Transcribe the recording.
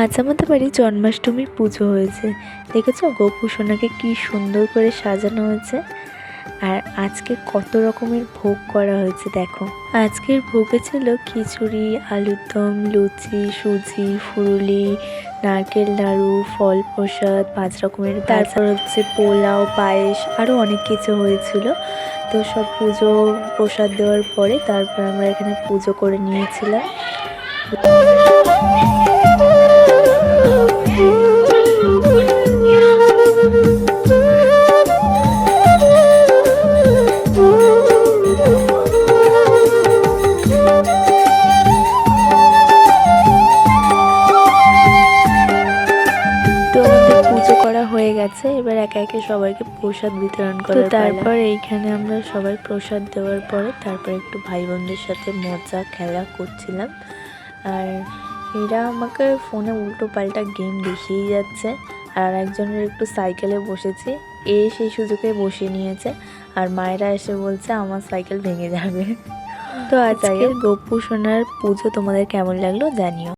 আজ আমাদের বাড়ি জন্মাষ্টমীর পুজো হয়েছে। দেখেছো গোপু সোনাকে কি সুন্দর করে সাজানো হয়েছে। আর আজকে কত রকমের ভোগ করা হয়েছে দেখো। আজকের ভোগে ছিল খিচুড়ি, আলুর দম, লুচি, সুজি, ফুলুরি, নারকেল নাড়ু, ফল প্রসাদ, 5 রকমের, তারপর হচ্ছে পোলাও, পায়েস, আরও অনেক কিছু হয়েছিল। তো সব পুজো প্রসাদ দেওয়ার পরে তারপর আমরা এখানে পুজো করে নিয়েছিলাম। পুজো করা হয়ে গেছে, এবার একে একে সবাইকে প্রসাদ বিতরণ করা। তারপর এইখানে আমরা সবাই প্রসাদ দেওয়ার পরে তারপর একটু ভাই বোনদের সাথে মজা খেলা করছিলাম। আর এরা আমাকে ফোনে উল্টো পাল্টা গেম দেখিয়েই যাচ্ছে। আর একজনের একটু সাইকেলে বসেছি, সেই সুযোগে বসিয়ে নিয়েছে। আর মায়েরা এসে বলছে আমার সাইকেল ভেঙে যাবে। তো আজকের গোপু সোনার পুজো তোমাদের কেমন লাগলো জানিও।